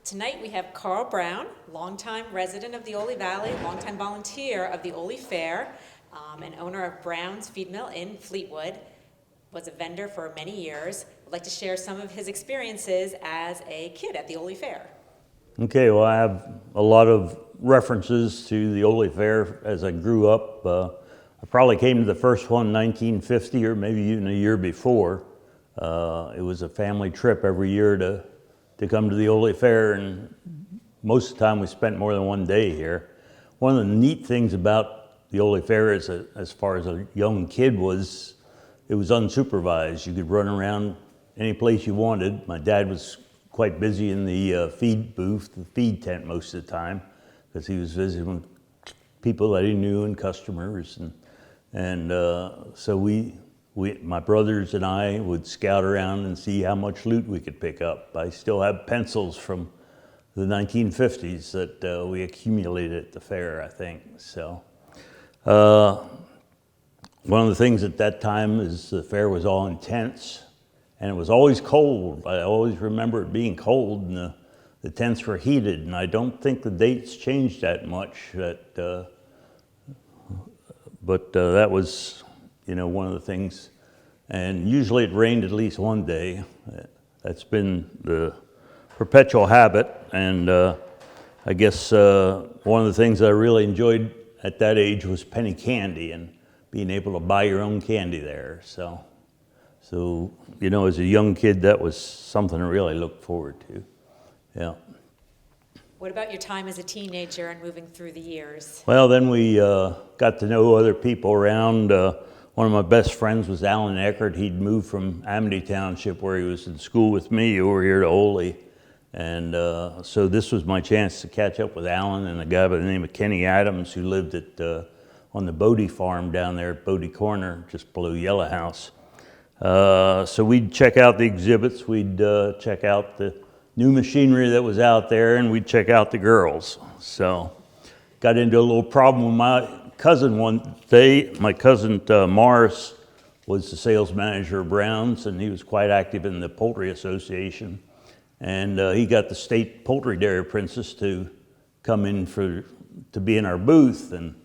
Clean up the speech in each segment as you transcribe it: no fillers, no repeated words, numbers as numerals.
Tonight we have Carl Brown, longtime resident of the Oley Valley, longtime volunteer of the Oley Fair, and owner of Brown's Feed Mill in Fleetwood. Was a vendor for many years. Would like to share some of his experiences as a kid at the Oley Fair. Okay, well, I have a lot of references to the Oley Fair as I grew up. I probably came to the first one in 1950 or maybe even a year before. It was a family trip every year to come to the Oley Fair, and most of the time we spent more than one day here. One of the neat things about the Oley Fair is as far as a young kid was, it was unsupervised. You could run around any place you wanted. My dad was quite busy in the feed booth, the feed tent most of the time, because he was visiting with people that he knew and customers. And so my brothers and I would scout around and see how much loot we could pick up. I still have pencils from the 1950s that we accumulated at the fair, I think. So one of the things at that time is the fair was all in tents, and it was always cold. I always remember it being cold, and the tents were heated, and I don't think the dates changed that much. But that was, one of the things. And usually it rained at least one day. That's been the perpetual habit. And I guess one of the things I really enjoyed at that age was penny candy and being able to buy your own candy there. So as a young kid, that was something to really look forward to. Yeah. What about your time as a teenager and moving through the years? Well, then we got to know other people around. One of my best friends was Alan Eckert. He'd moved from Amity Township, where he was in school with me, over here to Oley. And so this was my chance to catch up with Alan and a guy by the name of Kenny Adams, who lived on the Bodie farm down there at Bodie Corner, just below Yellow House. So we'd check out the exhibits, we'd check out the new machinery that was out there, and we'd check out the girls. So got into a little problem with my cousin one day. My cousin Morris was the sales manager of Brown's, and he was quite active in the Poultry Association. And he got the state poultry dairy princess to come in to be in our booth. And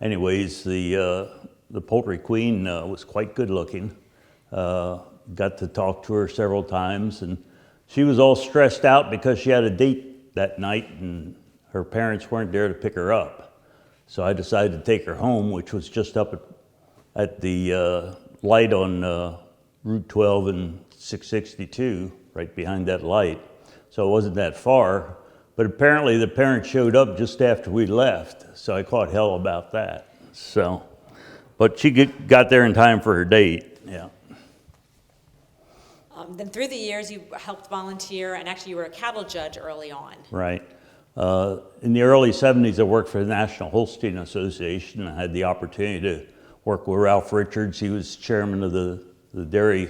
anyways, the poultry queen was quite good looking. Got to talk to her several times, and she was all stressed out because she had a date that night and her parents weren't there to pick her up. So I decided to take her home, which was just up at the light on Route 12 and 662, right behind that light. So it wasn't that far, but apparently the parents showed up just after we left, so I caught hell about that. But she got there in time for her date, yeah. Then through the years, you helped volunteer, and actually you were a cattle judge early on. Right. In the early 70s, I worked for the National Holstein Association. I had the opportunity to work with Ralph Richards. He was chairman of the dairy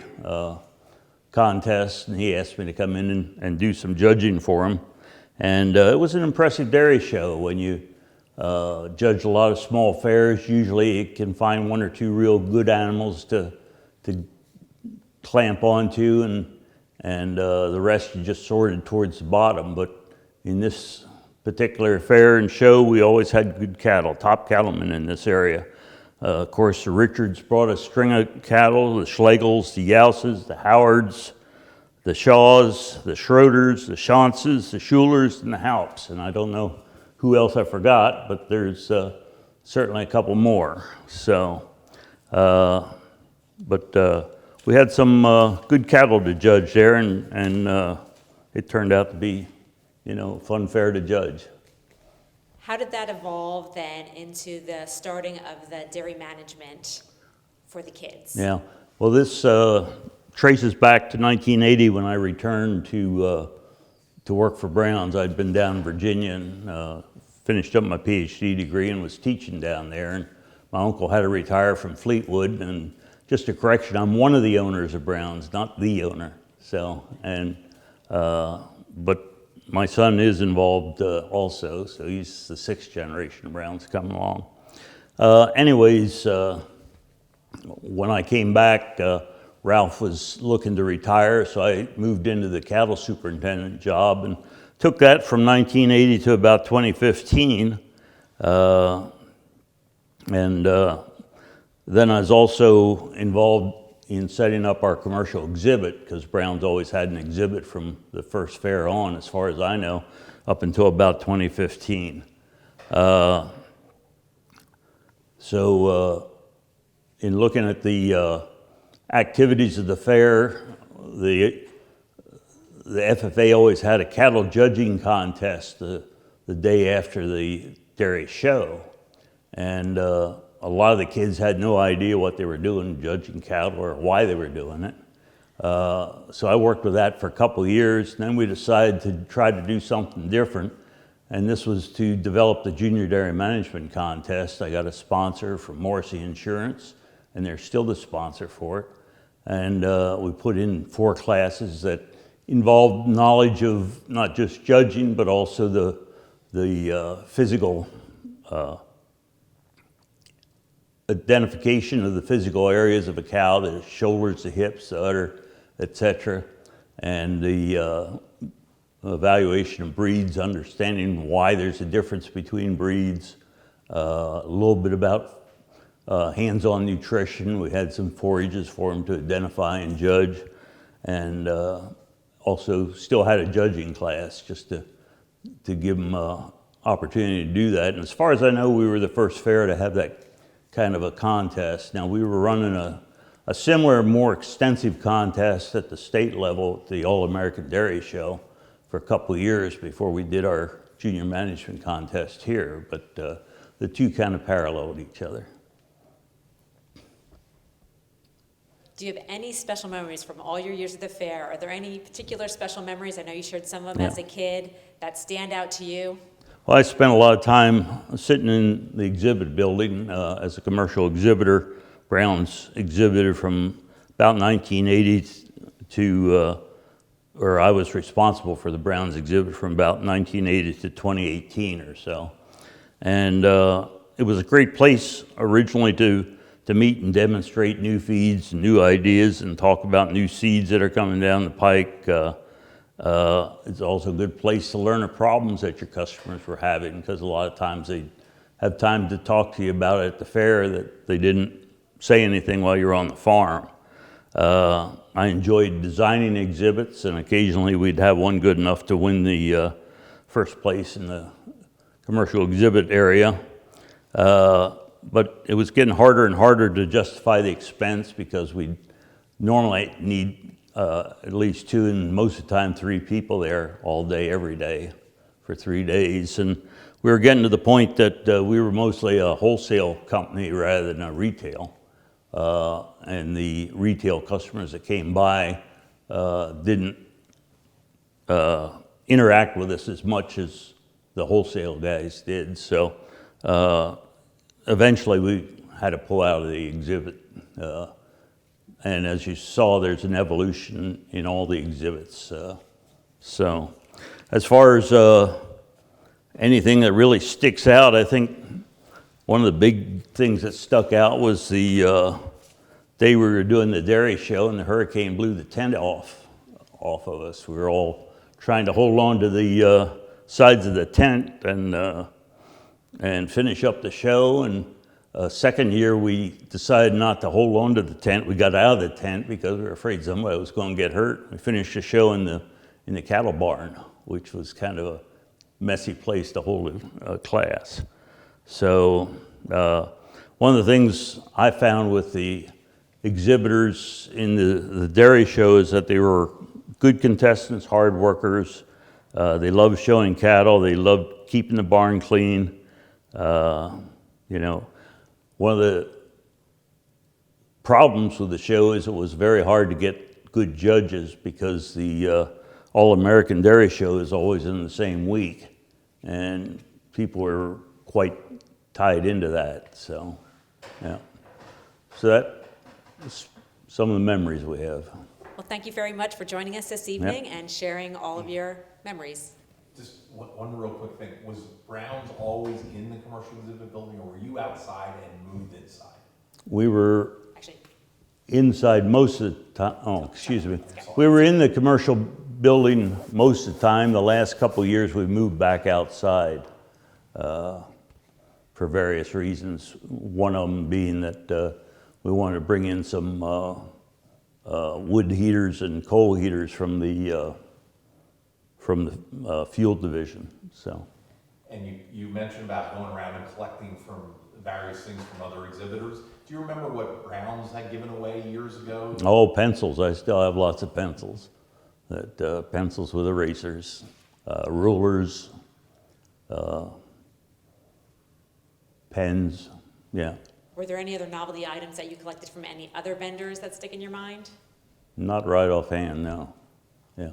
contest, and he asked me to come in and do some judging for him. And it was an impressive dairy show. When you judge a lot of small fairs, usually it can find one or two real good animals to clamp onto, and the rest you just sorted towards the bottom. But in this particular fair and show, we always had good cattle, top cattlemen in this area. Of course, the Richards brought a string of cattle: the Schlegels, the Youses, the Howards, the Shaws, the Schroeders, the Schaunces, the Schulers, and the Haups. And I don't know who else I forgot, but there's certainly a couple more. So, we had some good cattle to judge there, and it turned out to be, a fun fair to judge. How did that evolve then into the starting of the dairy management for the kids? Yeah, well, this traces back to 1980 when I returned to work for Brown's. I'd been down in Virginia and finished up my PhD degree and was teaching down there. And my uncle had to retire from Fleetwood, and just a correction, I'm one of the owners of Brown's, not the owner. But my son is involved also, so he's the sixth generation of Brown's coming along. When I came back, Ralph was looking to retire, so I moved into the cattle superintendent job, and took that from 1980 to about 2015. And then I was also involved in setting up our commercial exhibit, because Brown's always had an exhibit from the first fair on, as far as I know, up until about 2015. In looking at the activities of the fair, the FFA always had a cattle judging contest the day after the dairy show. And a lot of the kids had no idea what they were doing, judging cattle, or why they were doing it. So I worked with that for a couple of years, and then we decided to try to do something different. And this was to develop the Junior Dairy Management Contest. I got a sponsor from Morrissey Insurance, and they're still the sponsor for it. And we put in 4 classes that involved knowledge of not just judging, but also the physical identification of the physical areas of a cow, the shoulders, the hips, the udder, etc., and the evaluation of breeds, understanding why there's a difference between breeds, a little bit about hands-on nutrition. We had some forages for them to identify and judge, and also still had a judging class just to give them opportunity to do that. And as far as I know, we were the first fair to have that kind of a contest. Now, we were running a similar, more extensive contest at the state level at the All-American Dairy Show for a couple of years before we did our junior management contest here, but the two kind of paralleled each other. Do you have any special memories from all your years at the fair? Are there any particular special memories? I know you shared some of them as a kid that stand out to you. Well, I spent a lot of time sitting in the exhibit building as a commercial exhibitor. Brown's exhibited from about 1980 to, or I was responsible for the Brown's exhibit from about 1980 to 2018 or so. And it was a great place originally to meet and demonstrate new feeds and new ideas and talk about new seeds that are coming down the pike. It's also a good place to learn the problems that your customers were having, because a lot of times they have time to talk to you about it at the fair that they didn't say anything while you were on the farm. I enjoyed designing exhibits, and occasionally we'd have one good enough to win the first place in the commercial exhibit area. But it was getting harder and harder to justify the expense, because we normally need at least 2 and most of the time 3 people there all day, every day for 3 days. And we were getting to the point that we were mostly a wholesale company rather than a retail. And the retail customers that came by didn't interact with us as much as the wholesale guys did. So eventually we had to pull out of the exhibit. And as you saw, there's an evolution in all the exhibits. So as far as anything that really sticks out, I think one of the big things that stuck out was the day we were doing the dairy show and the hurricane blew the tent off of us. We were all trying to hold on to the sides of the tent and finish up the show. And second year, we decided not to hold on to the tent. We got out of the tent because we were afraid somebody was going to get hurt. We finished the show in the cattle barn, which was kind of a messy place to hold a class. So one of the things I found with the exhibitors in the dairy show is that they were good contestants, hard workers. They loved showing cattle. They loved keeping the barn clean. You know, one of the problems with the show is it was very hard to get good judges, because the All-American Dairy Show is always in the same week, and people were quite tied into that. So, yeah. So that's some of the memories we have. Well, thank you very much for joining us this evening and sharing all of your memories. Just one real quick thing. Was Brown's always in the commercial exhibit building, or were you outside and moved inside? We were Actually, inside most of the time. Oh, excuse me. We were in the commercial building most of the time. The last couple of years, we've moved back outside for various reasons. One of them being that we wanted to bring in some wood heaters and coal heaters from the fuel division. So. And you mentioned about going around and collecting from various things from other exhibitors. Do you remember what Browns had given away years ago? Oh, pencils. I still have lots of pencils. Pencils with erasers, rulers, pens, yeah. Were there any other novelty items that you collected from any other vendors that stick in your mind? Not right offhand, no. Yeah.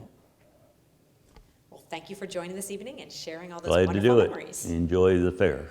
Well, thank you for joining this evening and sharing all those Glad to wonderful do it. memories. Enjoy the fair.